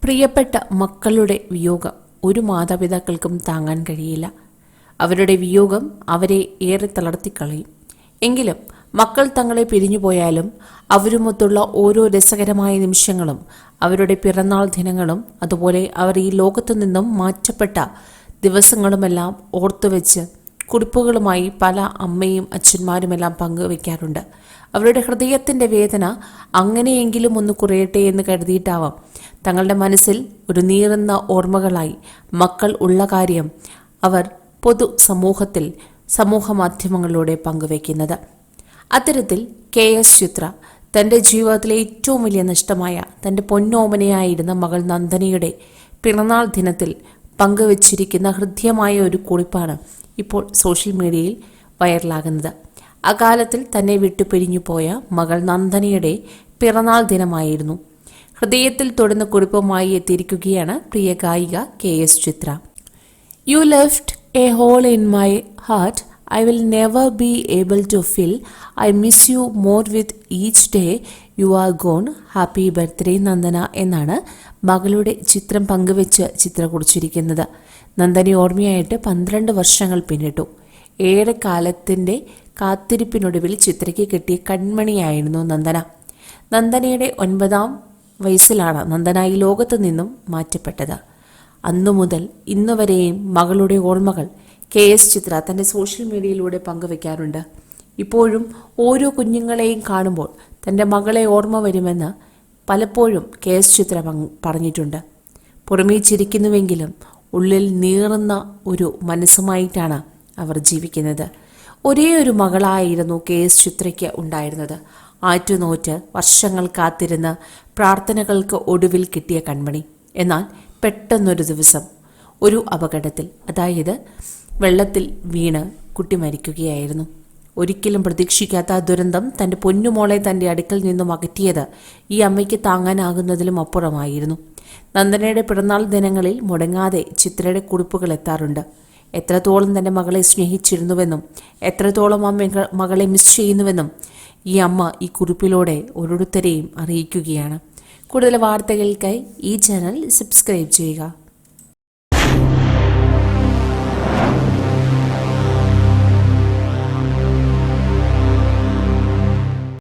പ്രിയപ്പെട്ട മക്കളുടെ വിയോഗം ഒരു മാതാപിതാക്കൾക്കും താങ്ങാൻ കഴിയില്ല. അവരുടെ വിയോഗം അവരെ ഏറെ തളർത്തിക്കളയും. എങ്കിലും മക്കൾ തങ്ങളെ പിരിഞ്ഞുപോയാലും അവരുമൊത്തുള്ള ഓരോ രസകരമായ നിമിഷങ്ങളും, അവരുടെ പിറന്നാൾ ദിനങ്ങളും, അതുപോലെ അവർ ഈ ലോകത്തു നിന്നും മാറ്റപ്പെട്ട ദിവസങ്ങളുമെല്ലാം ഓർത്തുവെച്ച് കുറിപ്പുകളുമായി പല അമ്മയും അച്ഛന്മാരുമെല്ലാം പങ്കുവെക്കാറുണ്ട്. അവരുടെ ഹൃദയത്തിൻ്റെ വേദന അങ്ങനെയെങ്കിലും ഒന്ന് കുറയട്ടെ എന്ന് കരുതിയിട്ടാവാം തങ്ങളുടെ മനസ്സിൽ ഒരു നീറുന്ന ഓർമ്മകളായി മക്കൾ ഉള്ള കാര്യം അവർ പൊതു സമൂഹത്തിൽ സമൂഹ മാധ്യമങ്ങളിലൂടെ പങ്കുവെക്കുന്നത്. അത്തരത്തിൽ KS ചിത്ര തൻ്റെ ജീവിതത്തിലെ ഏറ്റവും വലിയ നഷ്ടമായ തൻ്റെ പൊന്നോമനയായിരുന്ന മകൾ നന്ദനയുടെ പിറന്നാൾ ദിനത്തിൽ പങ്കുവച്ചിരിക്കുന്ന ഹൃദ്യമായ ഒരു കുറിപ്പാണ് ഇപ്പോൾ സോഷ്യൽ മീഡിയയിൽ വൈറലാകുന്നത്. അകാലത്തിൽ തന്നെ വിട്ടു പിരിഞ്ഞുപോയ മകൾ നന്ദനയുടെ പിറന്നാൾ ദിനമായിരുന്നു. ഹൃദയത്തിൽ തൊടുന്ന കുറിപ്പുമായി എത്തിയിരിക്കുകയാണ് പ്രിയ ഗായിക KS Chithra. You left a hole in my heart I will never be able to fill. I miss you more with each day you are gone. Happy birthday Nandana എന്നാണ് മകളുടെ ചിത്രം പങ്കുവെച്ച് ചിത്ര കുറിച്ചിരിക്കുന്നത്. നന്ദന ഓർമ്മയായിട്ട് 12 വർഷങ്ങൾ പിന്നിട്ടു. ഏറെ കാലത്തിൻ്റെ കാത്തിരിപ്പിനൊടുവിൽ ചിത്രയ്ക്ക് കിട്ടിയ കൺമണിയായിരുന്നു നന്ദന. നന്ദനയുടെ 9ാം വയസ്സിലാണ് നന്ദന ഈ ലോകത്തു നിന്നും മാറ്റപ്പെട്ടത്. അന്നു മുതൽ ഇന്നുവരെയും മകളുടെ ഓർമ്മകൾ KS ചിത്ര തൻ്റെ സോഷ്യൽ മീഡിയയിലൂടെ പങ്കുവെക്കാറുണ്ട്. ഇപ്പോഴും ഓരോ കുഞ്ഞുങ്ങളെയും കാണുമ്പോൾ തൻ്റെ മകളെ ഓർമ്മ വരുമെന്ന് പലപ്പോഴും KS ചിത്ര പറഞ്ഞിട്ടുണ്ട്. പുറമേ ചിരിക്കുന്നുവെങ്കിലും ഉള്ളിൽ നീറുന്ന ഒരു മനസ്സുമായിട്ടാണ് അവർ ജീവിക്കുന്നത്. ഒരേ ഒരു മകളായിരുന്നു KS ചിത്രയ്ക്ക് ഉണ്ടായിരുന്നത്. ആറ്റുനോറ്റ് വർഷങ്ങൾ കാത്തിരുന്ന് പ്രാർത്ഥനകൾക്ക് ഒടുവിൽ കിട്ടിയ കൺമണി. എന്നാൽ പെട്ടെന്നൊരു ദിവസം ഒരു അപകടത്തിൽ, അതായത് വെള്ളത്തിൽ വീണ് കുട്ടി മരിക്കുകയായിരുന്നു. ഒരിക്കലും പ്രതീക്ഷിക്കാത്ത ദുരന്തം തൻ്റെ പൊന്നുമോളെ തൻ്റെ അടുക്കൽ നിന്നും അകറ്റിയത് ഈ അമ്മയ്ക്ക് താങ്ങാനാകുന്നതിലും അപ്പുറമായിരുന്നു. നന്ദനയുടെ പിറന്നാൾ ദിനങ്ങളിൽ മുടങ്ങാതെ ചിത്രയുടെ കുറിപ്പുകൾ എത്താറുണ്ട്. എത്രത്തോളം തൻ്റെ മകളെ സ്നേഹിച്ചിരുന്നുവെന്നും എത്രത്തോളം ആ മകളെ മിസ് ചെയ്യുന്നുവെന്നും ഈ അമ്മ ഈ കുറിപ്പിലൂടെ ഓരോരുത്തരെയും അറിയിക്കുകയാണ്. കൂടുതൽ വാർത്തകൾക്കായി ഈ ചാനൽ സബ്സ്ക്രൈബ് ചെയ്യുക.